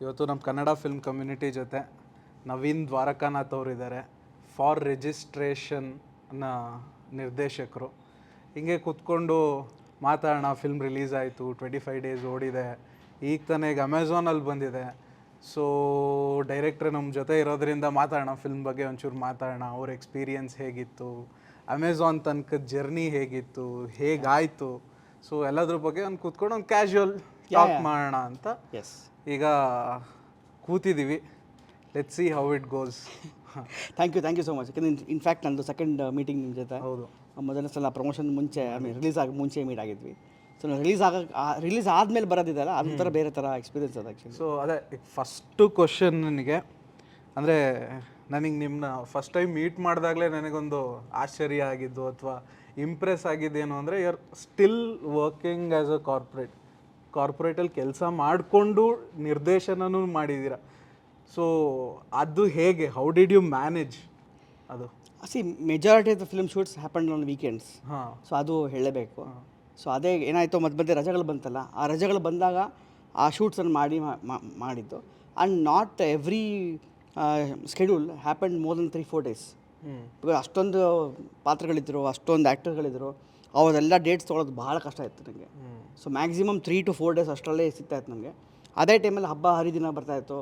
ಇವತ್ತು ನಮ್ಮ Kannada film community ಜೊತೆ ನವೀನ್ ದ್ವಾರಕಾನಾಥ್ ಅವರು ಇದ್ದಾರೆ. ಫಾರ್ ರಿಜಿಸ್ಟ್ರೇಷನ್ ಅನ್ನೋ ನಿರ್ದೇಶಕರು. ಹಿಂಗೆ ಕೂತ್ಕೊಂಡು ಮಾತಾಡೋಣ. ಫಿಲ್ಮ್ ರಿಲೀಸ್ ಆಯಿತು, 25 ಡೇಸ್ ಓಡಿದೆ, ಈಗ ತಾನೇ ಈಗ ಅಮೆಝಾನಲ್ಲಿ ಬಂದಿದೆ. ಸೊ ಡೈರೆಕ್ಟ್ರ್ ನಮ್ಮ ಜೊತೆ ಇರೋದ್ರಿಂದ ಮಾತಾಡೋಣ, ಫಿಲ್ಮ್ ಬಗ್ಗೆ ಒಂಚೂರು ಮಾತಾಡೋಣ. ಅವ್ರ ಎಕ್ಸ್ಪೀರಿಯನ್ಸ್ ಹೇಗಿತ್ತು, ಅಮೆಝಾನ್ ತನಕ ಜರ್ನಿ ಹೇಗಿತ್ತು, ಹೇಗಾಯಿತು, ಸೊ ಎಲ್ಲದ್ರ ಬಗ್ಗೆ ಒಂದು ಕೂತ್ಕೊಂಡು ಒಂದು ಕ್ಯಾಶುವಲ್ ಟಾಕ್ ಮಾಡೋಣ ಅಂತ ಈಗ ಕೂತಿದ್ದೀವಿ. Let's see how it goes. Thank you so much. ಯಾಕಂದರೆ ಇನ್ಫ್ಯಾಕ್ಟ್ ನಂದು ಸೆಕೆಂಡ್ ಮೀಟಿಂಗ್ ನಿಮ್ಮ ಜೊತೆ. ಹೌದು, ಮೊದಲನೇ ಸಲ ಪ್ರಮೋಷನ್ ಮುಂಚೆ ರಿಲೀಸ್ ಆಗಿ ಮುಂಚೆ ಮೀಟ್ ಆಗಿದ್ವಿ. ಸೊ ರಿಲೀಸ್ ಆದಮೇಲೆ ಬರೋದಿದೆಯಲ್ಲ ಅದೊಂಥರ ಬೇರೆ ಥರ ಎಕ್ಸ್ಪೀರಿಯನ್ಸ್ ಅದು ಆ್ಯಕ್ಚುಲಿ. ಸೊ ಅದೇ ಫಸ್ಟು ಕ್ವಶನ್ ನನಗೆ ಅಂದರೆ ನನಗೆ ನಿಮ್ಮನ್ನ ಫಸ್ಟ್ ಟೈಮ್ ಮೀಟ್ ಮಾಡಿದಾಗಲೇ ನನಗೊಂದು ಆಶ್ಚರ್ಯ ಆಗಿದ್ದು ಅಥವಾ ಇಂಪ್ರೆಸ್ ಆಗಿದ್ದೇನು ಅಂದರೆ you are still working as a ಕಾರ್ಪೊರೇಟಲ್ಲಿ ಕೆಲಸ ಮಾಡಿಕೊಂಡು ನಿರ್ದೇಶನನೂ ಮಾಡಿದ್ದೀರ. ಸೊ ಅದು ಹೇಗೆ, ಹೌ ಡಿಡ್ ಯು ಮ್ಯಾನೇಜ್ ಅದು? Majority of the film shoots happen on weekends. ಹಾಂ, ಸೊ ಅದು ಹೇಳಲೇಬೇಕು. ಸೊ ಅದೇ ಏನಾಯಿತು, ಮಧ್ಯೆ ರಜೆಗಳು ಬಂತಲ್ಲ, ಆ ರಜೆಗಳು ಬಂದಾಗ ಆ ಶೂಟ್ಸನ್ನು ಮಾಡಿದ್ದು. And not every schedule happen more than 3-4 days. Because ಅಷ್ಟೊಂದು ಪಾತ್ರಗಳಿದ್ದರು, ಅಷ್ಟೊಂದು ಆ್ಯಕ್ಟರ್ಗಳಿದ್ದರು, ಅವರೆಲ್ಲ ಡೇಟ್ಸ್ ತೊಗೊಳೋದು ಭಾಳ ಕಷ್ಟ ಇತ್ತು ನನಗೆ. ಸೊ ಮ್ಯಾಕ್ಸಿಮಮ್ 3 to 4 ಡೇಸ್ ಅಷ್ಟರಲ್ಲೇ ಸಿಗ್ತಾಯಿತ್ತು ನನಗೆ. ಅದೇ ಟೈಮಲ್ಲಿ ಹಬ್ಬ ಹರಿದಿನ ಬರ್ತಾಯಿತ್ತು.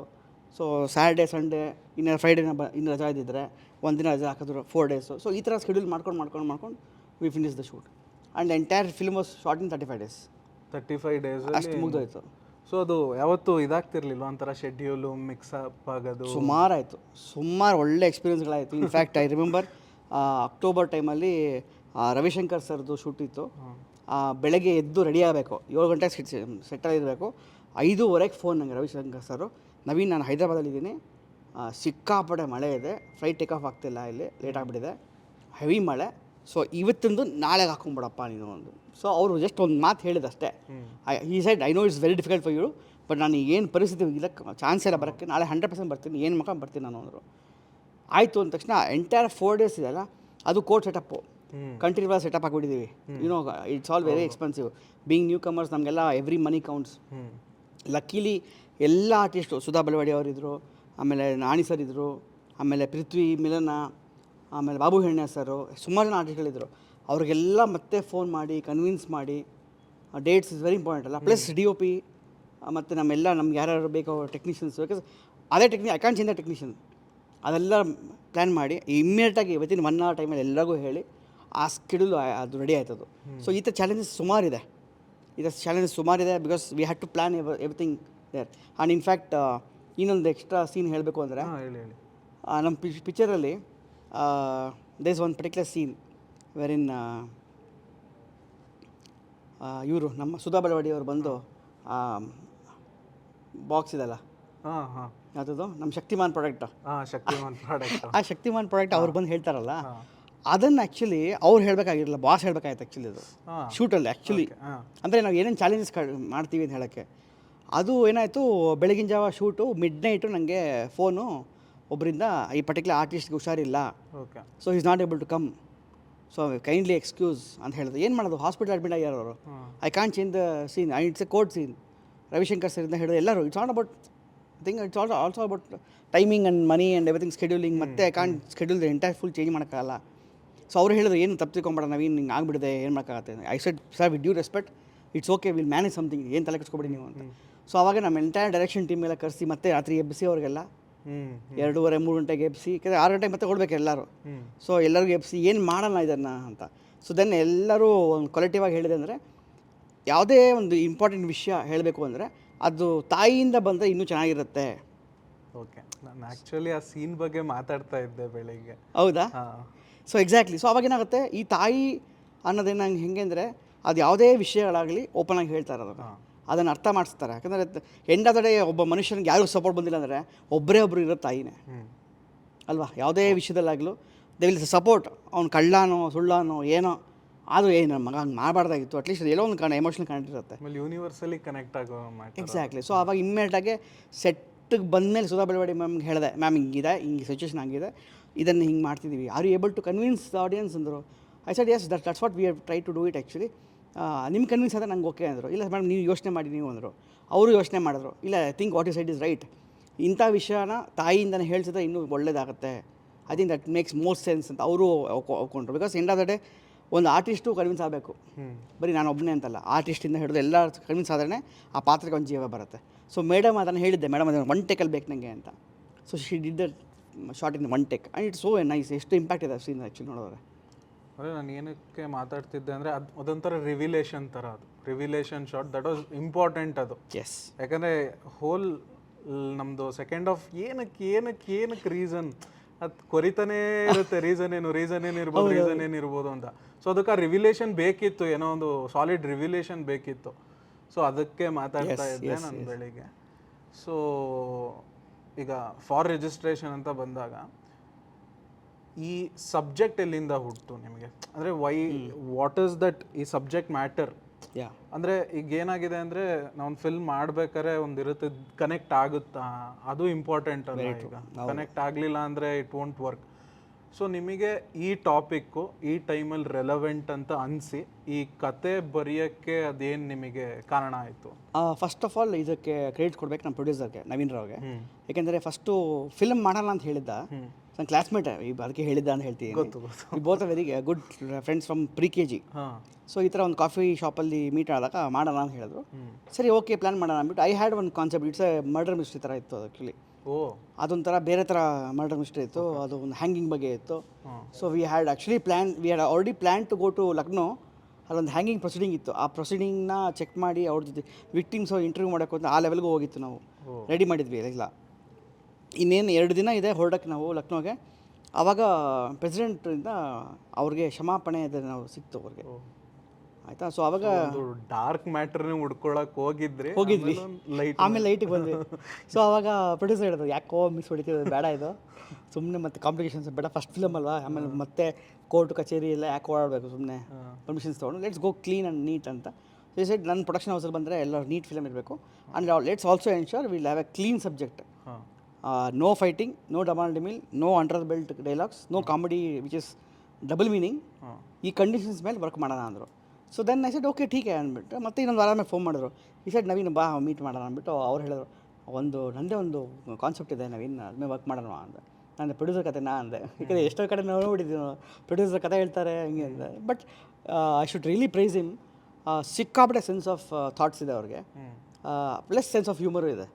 ಸೊ ಸ್ಯಾಟರ್ಡೇ ಸಂಡೇ ಇನ್ನು ಫ್ರೈಡೇನ ಇನ್ನು ರಜಾ ಇದ್ದಿದ್ದರೆ ಒಂದಿನ ರಜಾ ಹಾಕಿದ್ರು 4 ಡೇಸು. ಸೊ ಈ ಥರ ಸ್ಕೆಡ್ಯೂಲ್ ಮಾಡ್ಕೊಂಡು V finish the shoot. And entire film was short in 35 days. 35 days ಅಷ್ಟು ಮುಗಿದೋಯ್ತು. ಸೊ ಅದು ಯಾವತ್ತೂ ಇದಾಗ್ತಿರ್ಲಿಲ್ಲ, ಒಂಥರ ಶೆಡ್ಯೂಲು ಮಿಕ್ಸಪ್ ಆಗೋದು? ಸುಮಾರು ಒಳ್ಳೆ ಎಕ್ಸ್ಪೀರಿಯನ್ಸ್ಗಳಾಯಿತು. ಇನ್ಫ್ಯಾಕ್ಟ್ ಐ ರಿಮೆಂಬರ್ ಅಕ್ಟೋಬರ್ ಟೈಮಲ್ಲಿ ರವಿಶಂಕರ್ ಸರ್ದು ಶೂಟ್ ಇತ್ತು. ಬೆಳಗ್ಗೆ ಎದ್ದು ರೆಡಿ ಆಗಬೇಕು, 7 ಗಂಟೆಗೆ ಸೆಟ್ಟಲ್ಲಿರಬೇಕು. 5:15 ಫೋನ್ ನನಗೆ ರವಿಶಂಕರ್ ಸರು, ನವೀನ್ ನಾನು ಹೈದ್ರಾಬಾದಲ್ಲಿದ್ದೀನಿ, ಸಿಕ್ಕಾಪಟ್ಟೆ ಮಳೆ ಇದೆ, ಫ್ಲೈಟ್ ಟೇಕ್ ಆಫ್ ಆಗ್ತಿಲ್ಲ, ಇಲ್ಲಿ ಲೇಟ್ ಆಗಿಬಿಟ್ಟಿದೆ, ಹೆವಿ ಮಳೆ, ಸೊ ಇವತ್ತಿಂದು ನಾಳೆಗೆ ಹಾಕೊಂಬಿಡಪ್ಪ ನೀನು ಒಂದು. ಸೊ ಅವರು ಜಸ್ಟ್ ಒಂದು ಮಾತು ಹೇಳಿದಷ್ಟೇ. ಈ side I know it's very difficult for you, but ನಾನು ಏನು ಪರಿಸ್ಥಿತಿ ಇಲ್ಲ, ಚಾನ್ಸ್ ಎಲ್ಲ ಬರೋಕ್ಕೆ, ನಾಳೆ 100% ಬರ್ತೀನಿ, ಏನು ಮಕ್ಕ ಬರ್ತೀನಿ ನಾನು ಅಂದರು. ಆಯಿತು ಅಂದ ತಕ್ಷಣ ಎಂಟೈರ್ 4 ಡೇಸ್ ಇದೆಯಲ್ಲ ಅದು court setup, country was setup ಆಗಿಬಿಟ್ಟಿದ್ದೀವಿ. You know it's all very expensive. Being newcomers ನಮಗೆಲ್ಲ ಎವ್ರಿ ಮನಿ ಕೌಂಟ್ಸ್. ಲಕ್ಕಿಲಿ ಎಲ್ಲ ಆರ್ಟಿಸ್ಟು, ಸುಧಾ ಬೆಳವಡಿ ಅವರಿದ್ದರು, ಆಮೇಲೆ ನಾಣಿ ಸರ್ ಇದ್ದರು, ಆಮೇಲೆ ಪೃಥ್ವಿ ಮಿಲನ, ಆಮೇಲೆ ಬಾಬು ಹೆಣ್ಣೆ ಸರು, ಸುಮಾರು ಜನ ಆರ್ಟಿಸ್ಟ್ಗಳಿದ್ದರು. ಅವ್ರಿಗೆಲ್ಲ ಮತ್ತೆ ಫೋನ್ ಮಾಡಿ ಕನ್ವಿನ್ಸ್ ಮಾಡಿ, ಡೇಟ್ಸ್ ಇಸ್ ವೆರಿ ಇಂಪಾರ್ಟೆಂಟ್ ಅಲ್ಲ, ಪ್ಲಸ್ DOP ಮತ್ತು ನಮ್ಗೆ ಯಾರ್ಯಾರು ಬೇಕೋ ಟೆಕ್ನಿಷಿಯನ್ಸ್, ಬಿಕಾಸ್ ಅದೇ I can change the technician, ಅದೆಲ್ಲ ಪ್ಲ್ಯಾನ್ ಮಾಡಿ ಇಮ್ಮಿಡಿಯೇಟಾಗಿ ವಿತಿನ್ 1 hour ಟೈಮಲ್ಲಿ ಎಲ್ಲರಿಗೂ ಹೇಳಿ ಆ ಸ್ಕೆಡ್ಯೂಲ್ ಅದು ರೆಡಿ ಆಯ್ತದು. ಸೊ ಈ ಥರ ಚಾಲೆಂಜಸ್ ಸುಮಾರಿದೆ, because we had to plan everything there. And in fact ಇನ್ನೊಂದು ಎಕ್ಸ್ಟ್ರಾ ಸೀನ್ ಹೇಳಬೇಕು ಅಂದರೆ, ನಮ್ಮ ಪಿಕ್ಚರಲ್ಲಿ there is one particular scene wherein ಇವರು ನಮ್ಮ ಸುಧಾ ಬೆಳವಡಿ ಅವರು ಬಂದು ಬಾಕ್ಸ್ ಇದೆಲ್ಲ ಅದದು ನಮ್ಮ ಶಕ್ತಿಮಾನ್ ಪ್ರಾಡಕ್ಟ್, ಆ ಶಕ್ತಿಮಾನ್ ಪ್ರಾಡಕ್ಟ್ ಅವ್ರು ಬಂದು ಹೇಳ್ತಾರಲ್ಲ, ಅದನ್ನು ಆ್ಯಕ್ಚುಲಿ ಅವ್ರು ಹೇಳಬೇಕಾಗಿರಲಿಲ್ಲ, ಬಾಸ್ ಹೇಳಬೇಕಾಯ್ತು ಆ್ಯಕ್ಚುಲಿ ಅದು ಶೂಟಲ್ಲಿ. ಆ್ಯಕ್ಚುಲಿ ಅಂದರೆ ನಾವು ಏನೇನು ಚಾಲೆಂಜಸ್ ಮಾಡ್ತೀವಿ ಅಂತ ಹೇಳೋಕ್ಕೆ, ಅದು ಏನಾಯಿತು, ಬೆಳಗಿನ ಜಾವ ಶೂಟು, ಮಿಡ್ ನೈಟು ನನಗೆ ಫೋನು ಒಬ್ಬರಿಂದ, ಈ ಪರ್ಟಿಕ್ಯುಲರ್ ಆರ್ಟಿಸ್ಟ್ಗೆ ಹುಷಾರಿಲ್ಲ, so is not able to come, so kindly excuse ಅಂತ ಹೇಳಿದ್ರು. ಏನು ಮಾಡೋದು, ಹಾಸ್ಪಿಟಲ್ ಅಡ್ಮಿಟ್ ಆಗ್ಯಾರ ಅವರು, I can't change the scene, it's a court scene. Ravishankar ಸರಿಂದ ಹೇಳಿದ್ರು ಎಲ್ಲರೂ, it's not about it's also about timing and money and everything, scheduling, ಮತ್ತೆ I can't schedule the entire full change ಮಾಡೋಕ್ಕಾಗಲ್ಲ. ಸೊ ಅವ್ರು ಹೇಳಿದ್ರು, ಏನು ತಪ್ಪು ತಿಳ್ಕೊಂಬೇಡ ನವೀನ್, ಹಿಂಗೆ ಆಗಿಬಿಡಿದೆ, ಏನು ಮಾಡೋಕ್ಕಾಗತ್ತೆ. I said sir with due respect, it's okay, will manage something, ಏನು ತಲೆ ಕೆಡಿಸ್ಕೊಬೇಡಿ ನೀವು ಅಂತ. ಸೊ ಆವಾಗ ನಮ್ಮ ಎಂಟೈರ್ ಡೈರೆಕ್ಷನ್ ಟೀಮ್ ಎಲ್ಲ ಕರೆಸಿ ಮತ್ತೆ ರಾತ್ರಿ ಎಬ್ಬಿಸಿ ಅವ್ರಿಗೆಲ್ಲ 2:30-3 ಗಂಟೆಗೆ ಎಬ್ಬಿಸಿ, ಯಾಕಂದರೆ 6 ಗಂಟೆಗೆ ಮತ್ತೆ ಕೊಡಬೇಕು ಎಲ್ಲರೂ. ಸೊ ಎಲ್ಲರಿಗೂ ಎಬ್ಬಿಸಿ ಏನು ಮಾಡೋಣ ಇದನ್ನು ಅಂತ. ಸೊ ದೆನ್ ಎಲ್ಲರೂ ಒಂದು ಕೊಲೆಕ್ಟಿವ್ ಆಗಿ ಹೇಳಿದೆ ಅಂದರೆ, ಯಾವುದೇ ಒಂದು ಇಂಪಾರ್ಟೆಂಟ್ ವಿಷಯ ಹೇಳಬೇಕು ಅಂದರೆ ಅದು ತಾಯಿಯಿಂದ ಬಂದರೆ ಇನ್ನೂ ಚೆನ್ನಾಗಿರುತ್ತೆ. ಓಕೆ, ನಾನು ಆ್ಯಕ್ಚುಲಿ ಆ ಸೀನ್ ಬಗ್ಗೆ ಮಾತಾಡ್ತಾ ಇದ್ದೆ ಬೆಳಿಗ್ಗೆ. ಹೌದಾ? So exactly. ಸೊ ಅವಾಗೇನಾಗುತ್ತೆ, ಈ ತಾಯಿ ಅನ್ನೋದೇನು ನಂಗೆ ಹೆಂಗೆ ಅಂದರೆ, ಅದು ಯಾವುದೇ ವಿಷಯಗಳಾಗಲಿ ಓಪನ್ ಆಗಿ ಹೇಳ್ತಾರೆ, ಅದನ್ನು ಅರ್ಥ ಮಾಡಿಸ್ತಾರೆ. ಯಾಕಂದರೆ ಎಂಡ್ ಆಫ್ ದ ಡೇ ಒಬ್ಬ ಮನುಷ್ಯನಿಗೆ ಯಾರಿಗೂ ಸಪೋರ್ಟ್ ಬಂದಿಲ್ಲ ಅಂದರೆ ಒಬ್ಬರು ಇರೋ ತಾಯಿನೇ ಅಲ್ವಾ? ಯಾವುದೇ ವಿಷಯದಲ್ಲಾಗಲೂ ದೇ ವಿಲ್ ಸಪೋರ್ಟ್. ಅವ್ನು ಕಳ್ಳನೋ ಸುಳ್ಳನೋ ಏನೋ ಅದು ಏನು ಮಗ ಹಂಗೆ ಮಾಡಬಾರ್ದಾಗಿತ್ತು, ಅಟ್ಲೀಸ್ಟ್ ಎಲ್ಲೋ ಒಂದು ಎಮೋಷನಲ್ ಕನೆಕ್ಟ್ ಇರುತ್ತೆ, ಯೂನಿವರ್ಸಲಿ ಕನೆಕ್ಟ್ ಆಗೋ. ಎಕ್ಸಾಕ್ಟ್ಲಿ. ಸೊ ಆವಾಗ ಇಮ್ಮಿಡಿಯೇಟಾಗಿ ಸೆಟ್ಟಿಗೆ ಬಂದಮೇಲೆ ಸುಧಾ ಬೆಳವಡಿ ಮ್ಯಾಮ್ಗೆ ಹೇಳಿದೆ, ಮ್ಯಾಮ್ ಹಿಂಗಿದೆ, ಹಿಂಗೆ ಸಿಚುವೇಶನ್ ಆಗಿದೆ, ಇದನ್ನು ಹಿಂಗೆ ಮಾಡ್ತಿದ್ದೀವಿ, are you able to convince the audience ಅಂದರು. I said yes, that's what we have try to do it actually. ನಿಮ್ಮ ಕನ್ವಿನ್ಸ್ ಆದರೆ ನಂಗೆ ಓಕೆ ಅಂದರು. ಇಲ್ಲ ಮೇಡಮ್ ನೀವು ಯೋಚನೆ ಮಾಡಿ ನೀವು ಅಂದರು. ಅವರು ಯೋಚನೆ ಮಾಡಿದ್ರು, ಇಲ್ಲ I think what you said is right, ಇಂಥ ವಿಷಯನ ತಾಯಿಯಿಂದನೇ ಹೇಳ್ಸಿದ್ರೆ ಇನ್ನೂ ಒಳ್ಳೇದಾಗುತ್ತೆ, I think that makes more sense ಅಂತ ಅವರು ಒಪ್ಕೊಂಡ್ರು. Because end of the day ಒಂದು ಆರ್ಟಿಸ್ಟು ಕನ್ವಿನ್ಸ್ ಆಗಬೇಕು, ಬರೀ ನಾನು ಒಬ್ಬನೇ ಅಂತಲ್ಲ, ಆರ್ಟಿಸ್ಟಿಂದ ಹಿಡಿದು ಎಲ್ಲ ಕನ್ವಿನ್ಸ್ ಆದ್ರೆ ಆ ಪಾತ್ರಕ್ಕೆ ಒಂದು ಜೀವ ಬರುತ್ತೆ. ಸೊ ಮೇಡಮ್ ಅದನ್ನು ಹೇಳಿದ್ದೆ, ಮೇಡಮ್ ಅದನ್ನು 1 ಟೇಕಲ್ಲಿ ಬೇಕು ನನಗೆ ಅಂತ. So she did that short in 1 take and it's so nice. ಎಷ್ಟು ಇಂಪ್ಯಾಕ್ಟ್ ಇದೆ ಸೀನ್ ಆ್ಯಕ್ಚುಲಿ ನೋಡಿದ್ರೆ. ಅಂದರೆ ನಾನು ಏನಕ್ಕೆ ಮಾತಾಡ್ತಿದ್ದೆ ಅಂದರೆ ಅದೊಂಥರ ರಿವಿಲೇಷನ್ ಥರ, ಅದು ರಿವಿಲೇಷನ್ ಶಾಟ್ ದಟ್ ವಾಸ್ ಇಂಪಾರ್ಟೆಂಟ್ ಅದು. ಎಸ್, ಯಾಕಂದರೆ ಹೋಲ್ ನಮ್ಮದು ಸೆಕೆಂಡ್ ಆಫ್ ಏನಕ್ಕೆ ರೀಸನ್ ಅದು ಕೊರಿತಾನೇ ಇರುತ್ತೆ, ರೀಸನ್ ಏನಿರ್ಬೋದು ಅಂತ. ಸೊ ಅದಕ್ಕೆ ಆ ರಿವಿಲೇಷನ್ ಬೇಕಿತ್ತು, ಏನೋ ಒಂದು ಸಾಲಿಡ್ ರಿವಿಲೇಷನ್ ಬೇಕಿತ್ತು. ಸೊ ಅದಕ್ಕೆ ಮಾತಾಡ್ತಾ ಇದ್ದೆ ನಾನು ಬೆಳಿಗ್ಗೆ. ಸೊ ಈಗ ಫಾರ್ ರಿಜಿಸ್ಟ್ರೇಷನ್ ಅಂತ ಬಂದಾಗ ಈ ಸಬ್ಜೆಕ್ಟ್ ಎಲ್ಲಿಂದ ಹುಟ್ಟು ನಿಮಗೆ? ಅಂದರೆ ವಾಟ್ ಈಸ್ ದಟ್ ಈ ಸಬ್ಜೆಕ್ಟ್ ಮ್ಯಾಟರ್? ಅಂದರೆ ಈಗ ಏನಾಗಿದೆ ಅಂದರೆ ನಾವು ಫಿಲ್ಮ್ ಮಾಡ್ಬೇಕಾದ್ರೆ ಒಂದು ಇರುತ್ತೆ, ಕನೆಕ್ಟ್ ಆಗುತ್ತಾ, ಅದು ಇಂಪಾರ್ಟೆಂಟ್ ಅಲ್ಲ. ಈಗ ಕನೆಕ್ಟ್ ಆಗಲಿಲ್ಲ ಅಂದರೆ ಇಟ್ ವೋಂಟ್ ವರ್ಕ್. ಸೊ ನಿಮಗೆ ಈ ಟಾಪಿಕ್ಕು ಈ ಟೈಮಲ್ಲಿ ರೆಲವೆಂಟ್ ಅಂತ ಅನಿಸಿ ಈ ಕತೆ ಬರೆಯೋಕ್ಕೆ ಅದೇನು ನಿಮಗೆ ಕಾರಣ ಆಯಿತು? ಫಸ್ಟ್ ಆಫ್ ಆಲ್ ಇದಕ್ಕೆ ಕ್ರೆಡಿಟ್ ಕೊಡ್ಬೇಕು ನಮ್ಮ ಪ್ರೊಡ್ಯೂಸರ್ಗೆ, ನವೀನ್ ರಾವ್ಗೆ. ಯಾಕೆಂದರೆ ಫಸ್ಟು ಫಿಲ್ಮ್ ಮಾಡೋಣ ಅಂತ ಹೇಳಿದ್ದ, ನನ್ನ ಕ್ಲಾಸ್ಮೇಟ್, ಅದಕ್ಕೆ ಹೇಳಿದ್ದ ಅಂತ ಹೇಳ್ತೀನಿ. We both very good friends from pre-KG. So ಈ ಥರ ಒಂದು ಕಾಫಿ ಶಾಪಲ್ಲಿ ಮೀಟ್ ಆದಾಗ ಮಾಡೋಣ ಅಂತ ಹೇಳಿದ್ರು. ಸರಿ ಓಕೆ ಪ್ಲ್ಯಾನ್ ಮಾಡೋಣ ಅಂದ್ಬಿಟ್ಟು ಐ ಹ್ಯಾಡ್ ಒಂದು concept, it's A murder mystery ಥರ ಇತ್ತು ಅದು ಆ್ಯಕ್ಚುಲಿ. ಅದೊಂಥರ ಬೇರೆ ಥರ ಮರ್ಡರ್ ಮಿಸ್ಟ್ರಿ ಇತ್ತು, ಅದು ಒಂದು ಹ್ಯಾಂಗಿಂಗ್ ಬಗ್ಗೆ ಇತ್ತು. So we had already plan to go to Lucknow. ಅಲ್ಲೊಂದು ಹ್ಯಾಂಗಿಂಗ್ ಪ್ರೊಸೀಡಿಂಗ್ ಇತ್ತು, ಆ ಪ್ರೊಸೀಡಿಂಗ್ನ ಚೆಕ್ ಮಾಡಿ ಅವ್ರ ಜೊತೆ ವಿಕ್ಟಿಮ್ಸ್ ಇಂಟರ್ವ್ಯೂ ಮಾಡೋಕ್ಕೆ ಅಂತ ಆ ಲೆವೆಲ್ಗೂ ಹೋಗಿತ್ತು. ನಾವು ರೆಡಿ ಮಾಡಿದ್ವಿ ಎಲ್ಲ. ಇನ್ನೇನು 2 ದಿನ ಇದೆ ಹೊರಡಕ್ಕೆ ನಾವು ಲಕ್ನೋಗೆ. ಆವಾಗ ಪ್ರೆಸಿಡೆಂಟಿಂದ ಅವ್ರಿಗೆ ಕ್ಷಮಾಪಣೆ ಇದೆ ನಾವು ಸಿಕ್ತು ಅವ್ರಿಗೆ, ಆಯಿತಾ. ಸೊ ಆವಾಗ ಡಾರ್ಕ್ ಮ್ಯಾಟರ್ನ ಹುಡ್ಕೊಳಕ್ಕೆ ಹೋಗಿದ್ವಿ, ಆಮೇಲೆ ಲೈಟಿಗೆ ಬಂದ್ವಿ. ಸೊ ಆವಾಗ ಪ್ರೊಡ್ಯೂಸರ್ ಹೇಳಿದ್ರು, ಯಾಕೋ ಮಿಸ್ ಹೊಡಿತೀವಿ, ಬೇಡ ಇದು ಸುಮ್ಮನೆ ಮತ್ತೆ ಕಾಂಪ್ಲಿಕೇಶನ್ಸ್ ಬೇಡ, ಫಸ್ಟ್ ಫಿಲಮ್ ಅಲ್ವಾ, ಆಮೇಲೆ ಮತ್ತೆ ಕೋರ್ಟ್ ಕಚೇರಿ ಎಲ್ಲ ಯಾಕೆ ಓಡಾಡಬೇಕು, ಸುಮ್ಮನೆ ಪರ್ಮಿಷನ್ಸ್ ತೊಗೊಂಡು let's go clean and neat ಅಂತ. ಸೊ ಈ ಸೈಡ್ ನನ್ನ ಪ್ರೊಡಕ್ಷನ್ ಹೌಸಲ್ಲಿ ಬಂದರೆ ಎಲ್ಲ ನೀಟ್ ಫಿಲಮ್ ಇರಬೇಕು. And let's also ensure will have a clean subject. No fighting, no double ಡಿಮಿಲ್, no under the belt dialogues, no comedy which is double meaning. ಈ conditions ಮೇಲೆ ವರ್ಕ್ ಮಾಡೋಣ ಅಂದರು. So then I said okay ಟೀಕೆ ಅಂದ್ಬಿಟ್ಟು ಮತ್ತೆ ಇನ್ನೊಂದು ವಾರ ಮೇಲೆ ಫೋನ್ ಮಾಡಿದ್ರು. ಈ ಸೈಡ್ ನವೀನ್ ಬಾ ಮೀಟ್ ಮಾಡೋಣ ಅಂದ್ಬಿಟ್ಟು ಅವ್ರು ಹೇಳಿದ್ರು, ನನ್ನದೇ ಒಂದು ಕಾನ್ಸೆಪ್ಟ್ ಇದೆ ನವೀನ್, ಅದನ್ನೇ ವರ್ಕ್ ಮಾಡೋಣ ಅಂದೆ. ನಾನು ಪ್ರೊಡ್ಯೂಸರ್ ಕತೆನಾ ಅಂದೆ, ಯಾಕಂದರೆ ಎಷ್ಟೋ ಕಡೆ ನಾವು ನೋಡಿದ್ದೀವಿ ಪ್ರೊಡ್ಯೂಸರ್ ಕತೆ ಹೇಳ್ತಾರೆ ಹಿಂಗೆ ಅಂದೆ. But I should really praise him. ಸಿಕ್ಕಾಪಟ್ಟೆ ಸೆನ್ಸ್ ಆಫ್ ಥಾಟ್ಸ್ ಇದೆ ಅವ್ರಿಗೆ, ಪ್ಲಸ್ ಸೆನ್ಸ್ ಆಫ್ ಹ್ಯೂಮರು ಇದೆ.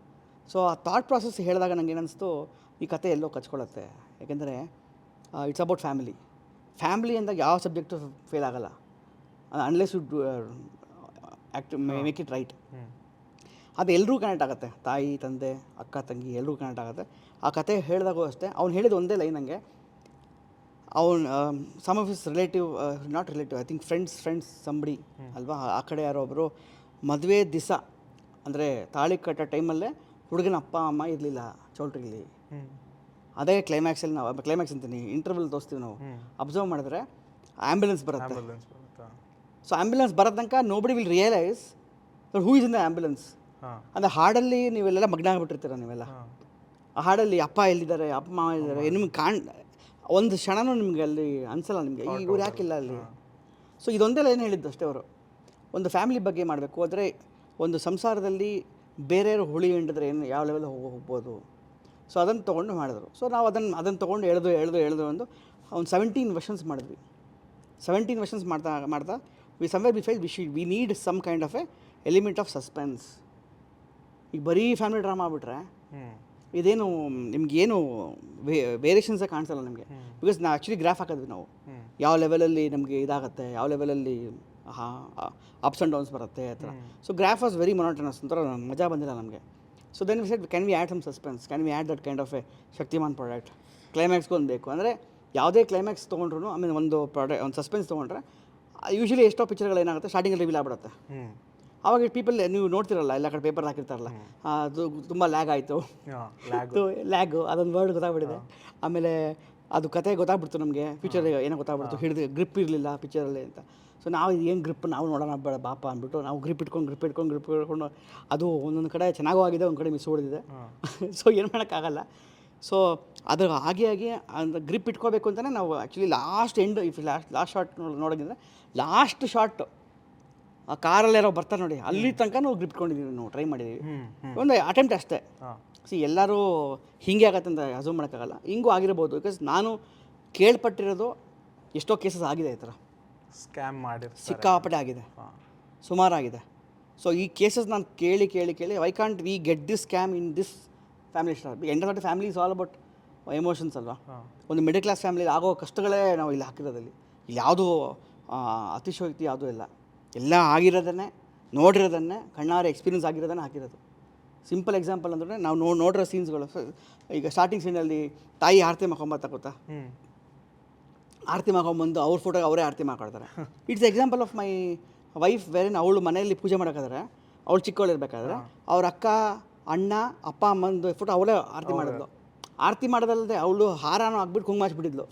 ಸೊ ಆ ಥಾಟ್ ಪ್ರಾಸೆಸ್ ಹೇಳಿದಾಗ ನಂಗೆ ಏನನ್ನಿಸ್ತು, ಈ ಕತೆ ಎಲ್ಲೋ ಕಚ್ಕೊಳ್ಳುತ್ತೆ. ಯಾಕೆಂದರೆ ಇಟ್ಸ್ ಅಬೌಟ್ ಫ್ಯಾಮಿಲಿ ಅಂದಾಗ ಯಾವ ಸಬ್ಜೆಕ್ಟು ಫೇಲ್ ಆಗೋಲ್ಲ, unless you make it right. ಅದು ಎಲ್ಲರೂ ಕನೆಕ್ಟ್ ಆಗುತ್ತೆ, ತಾಯಿ ತಂದೆ ಅಕ್ಕ ತಂಗಿ ಎಲ್ಲರೂ ಕನೆಕ್ಟ್ ಆಗುತ್ತೆ. ಆ ಕತೆ ಹೇಳಿದಾಗೂ ಅಷ್ಟೇ, ಅವ್ನು ಹೇಳಿದ ಒಂದೇ ಲೈನ್ ನನಗೆ, some of his not relative, I think friends somebody ಅಲ್ವಾ, ಆ ಕಡೆ ಯಾರೋ ಒಬ್ಬರು ಮದುವೆ ದಿವಸ ಅಂದರೆ ತಾಳಿ ಕಟ್ಟೋ ಟೈಮಲ್ಲೇ ಹುಡುಗನ ಅಪ್ಪ ಅಮ್ಮ ಇರಲಿಲ್ಲ ಚೌಲ್ಟ್ರಿಲಿ. ಅದೇ ಕ್ಲೈಮ್ಯಾಕ್ಸಲ್ಲಿ ನಾವು ಕ್ಲೈಮ್ಯಾಕ್ಸ್ ಅಂತೀನಿ ಇಂಟರ್ವಲ್ ತೋರಿಸ್ತೀವಿ ನಾವು, ಅಬ್ಸರ್ವ್ ಮಾಡಿದ್ರೆ ಆ್ಯಂಬುಲೆನ್ಸ್ ಬರುತ್ತೆ. ಸೊ ಆ್ಯಂಬುಲೆನ್ಸ್ ಬರೋ ತನಕ nobody will realise who is in the ambulance. ಅಂದರೆ ಹಾಡಲ್ಲಿ ನೀವೆಲ್ಲ ಮಗ್ನ ಆಗಿಬಿಟ್ಟಿರ್ತೀರ ನೀವೆಲ್ಲ. ಆ ಹಾಡಲ್ಲಿ ಅಪ್ಪ ಎಲ್ಲಿದ್ದಾರೆ, ಅಪ್ಪ ಮಾವ ಇದ್ದಾರೆ, ನಿಮ್ಗೆ ಒಂದು ಕ್ಷಣನೂ ನಿಮಗೆ ಅಲ್ಲಿ ಅನಿಸಲ್ಲ ನಿಮಗೆ ಇವ್ರು ಯಾಕಿಲ್ಲ ಅಲ್ಲಿ. ಸೊ ಇದೊಂದೆಲ್ಲ ಏನು ಹೇಳಿದ್ದು ಅಷ್ಟೇ ಅವರು, ಒಂದು ಫ್ಯಾಮಿಲಿ ಬಗ್ಗೆ ಮಾಡಬೇಕು. ಆದರೆ ಒಂದು ಸಂಸಾರದಲ್ಲಿ ಬೇರೆಯವರು ಹುಳಿ ಹಿಂಡಿದ್ರೆ ಏನು ಯಾವ ಲೆವೆಲ್ ಹೋಗ್ಬೋದು. ಸೊ ಅದನ್ನು ತೊಗೊಂಡು ಮಾಡಿದ್ರು. ಸೊ ನಾವು ಅದನ್ನು ತೊಗೊಂಡು ಎಳೆದು ಒಂದು 17 ವರ್ಷನ್ಸ್ ಮಾಡಿದ್ವಿ. 17 ವರ್ಷನ್ಸ್ ಮಾಡ್ತಾ we need some kind of a element of suspense. ಈಗ ಬರೀ ಫ್ಯಾಮಿಲಿ ಡ್ರಾಮಾ ಆಗ್ಬಿಟ್ರೆ ಇದೇನು ನಿಮ್ಗೇನು ವೇರಿಯೇಷನ್ಸೇ ಕಾಣಿಸಲ್ಲ ನಿಮಗೆ. ಬಿಕಾಸ್ ನಾವು ಆ್ಯಕ್ಚುಲಿ ಗ್ರಾಫ್ ಹಾಕಿದ್ವಿ ನಾವು, ಯಾವ ಲೆವೆಲಲ್ಲಿ ನಮಗೆ ಇದಾಗುತ್ತೆ, ಯಾವ ಲೆವೆಲಲ್ಲಿ ಅಪ್ಸ್ ಆ್ಯಂಡ್ ಡೌನ್ಸ್ ಬರುತ್ತೆ ಆ ಥರ. So graph was very monotonous, ಒಂಥರ ಮಜಾ ಬಂದಿಲ್ಲ ನಮಗೆ. So then we said can we add some suspense, can we add that kind of a Shaktimaan product. ಕ್ಲೈಮ್ಯಾಕ್ಸ್ಗೂ ಒಂದು ಬೇಕು. ಅಂದರೆ ಯಾವುದೇ ಕ್ಲೈಮ್ಯಾಕ್ಸ್ ತೊಗೊಂಡ್ರು ಆಮೇಲೆ ಒಂದು ಸಸ್ಪೆನ್ಸ್ ತೊಗೊಂಡ್ರೆ ಯೂಶ್ವಲಿ ಎಷ್ಟೋ ಪಿಕ್ಚರ್ಗಳು ಏನಾಗುತ್ತೆ ಸ್ಟಾರ್ಟಿಂಗಲ್ಲಿ ರಿವೀಲ್ ಆಗ್ಬಿಡುತ್ತೆ. ಆವಾಗ ಪೀಪಲ್ ನೀವು ನೋಡ್ತಿರಲ್ಲ ಎಲ್ಲ ಕಡೆ ಪೇಪರ್ ಹಾಕಿರ್ತಾರಲ್ಲ, ಅದು ತುಂಬ ಲ್ಯಾಗು, ಅದೊಂದು ವರ್ಡ್ ಗೊತ್ತಾಗ್ಬಿಟ್ಟಿದೆ. ಆಮೇಲೆ ಅದು ಕತೆ ಗೊತ್ತಾಗ್ಬಿಡ್ತು ನಮಗೆ, ಫ್ಯೂಚರ್ ಏನೋ ಗೊತ್ತಾಗ್ಬಿಡ್ತು, ಹಿಡಿದು ಗ್ರಿಪ್ ಇರಲಿಲ್ಲ ಪಿಕ್ಚರಲ್ಲಿ ಅಂತ. ಸೊ ನಾವು ಏನು ಗ್ರಿಪ್ ನಾವು ನೋಡೋಣ ಬಾಪ ಅಂದ್ಬಿಟ್ಟು ನಾವು ಗ್ರಿಪ್ ಇಟ್ಕೊಂಡು ಅದು ಒಂದೊಂದು ಕಡೆ ಚೆನ್ನಾಗೂ ಆಗಿದೆ, ಒಂದು ಕಡೆ ಮಿಸ್ ಹೊಡೆದಿದೆ. ಸೊ ಏನು ಮಾಡೋಕ್ಕಾಗಲ್ಲ. ಸೊ ಅದು ಹಾಗೆ ಅಂದ್ರೆ ಗ್ರಿಪ್ ಇಟ್ಕೋಬೇಕು ಅಂತಲೇ ನಾವು ಆ್ಯಕ್ಚುಲಿ ಲಾಸ್ಟ್ ಶಾಟ್ ನೋಡೋಂಗಿದ್ರೆ ಲಾಸ್ಟ್ ಶಾಟ್ ಆ ಕಾರಲ್ಲಿ ಯಾರೋ ಬರ್ತಾರೆ ನೋಡಿ, ಅಲ್ಲಿ ತನಕ ನಾವು ಗ್ರಿಪ್ ಇಟ್ಕೊಂಡಿದ್ದೀವಿ, ನಾವು ಟ್ರೈ ಮಾಡಿದ್ದೀವಿ. ಒಂದು ಅಟೆಂಪ್ಟ್ ಅಷ್ಟೇ. ಎಲ್ಲರೂ ಹೀಗೆ ಆಗತ್ತೆ ಅಂತ ಅಸೂಮ್ ಮಾಡೋಕ್ಕಾಗಲ್ಲ, ಹಿಂಗೂ ಆಗಿರ್ಬೋದು. ಬಿಕಾಸ್ ನಾನು ಕೇಳ್ಪಟ್ಟಿರೋದು ಎಷ್ಟೋ ಕೇಸಸ್ ಆಗಿದೆ ಈ ಥರ, ಸ್ಕ್ಯಾಮ್ ಮಾಡಿ ಸಿಕ್ಕಾಪಟ್ಟೆ ಆಗಿದೆ, ಸುಮಾರಾಗಿದೆ. ಸೊ ಈ ಕೇಸಸ್ ನಾನು ಕೇಳಿ ಕೇಳಿ ಕೇಳಿ why can't we get this scam in this family star. End of the family is all about emotions ಅಲ್ವಾ. ಒಂದು ಮಿಡಲ್ ಕ್ಲಾಸ್ ಫ್ಯಾಮಿಲಿ ಆಗೋ ಕಷ್ಟಗಳೇ ನಾವು ಇಲ್ಲಿ ಹಾಕಿರೋದಲ್ಲಿ. ಇಲ್ಲಿ ಯಾವುದೂ ಅತಿಶಯೋಕ್ತಿ ಯಾವುದೂ ಇಲ್ಲ, ಎಲ್ಲ ಆಗಿರೋದನ್ನೇ, ನೋಡಿರೋದನ್ನೇ, ಕಣ್ಣಾರೆ ಎಕ್ಸ್ಪೀರಿಯನ್ಸ್ ಆಗಿರೋದನ್ನೇ ಹಾಕಿರೋದು. ಸಿಂಪಲ್ ಎಕ್ಸಾಂಪಲ್ ಅಂದರೆ ನಾವು ನೋಡಿರೋ ಸೀನ್ಸ್ಗಳು. ಈಗ ಸ್ಟಾರ್ಟಿಂಗ್ ಸೀನಲ್ಲಿ ತಾಯಿ ಆರತಿ ಮಾಡ್ಕೊಂಬತ್ತ ಗೊತ್ತಾ, ಆರತಿ ಮಾಡ್ಕೊಂಬಂದು ಅವ್ರ ಫೋಟೋಗೆ ಅವರೇ ಆರತಿ ಮಾಡ್ಕೊಳ್ತಾರೆ. It's example of my wife. ಬೇರೆ ಅವಳು ಮನೆಯಲ್ಲಿ ಪೂಜೆ ಮಾಡೋಕ್ಕಾದ್ರೆ, ಅವಳು ಚಿಕ್ಕವಳು ಇರಬೇಕಾದ್ರೆ ಅವ್ರ ಅಕ್ಕ, ಅಣ್ಣ, ಅಪ್ಪ, ಅಮ್ಮಂದು ಫೋಟೋ ಅವಳೇ ಆರತಿ ಮಾಡಿದ್ಲು. ಆರತಿ ಮಾಡೋದಲ್ಲದೆ ಅವಳು ಹಾರನೂ ಹಾಕ್ಬಿಟ್ಟು ಕುಂಕುಮ ಹಚ್ಬಿಟ್ಟಿದ್ಲು.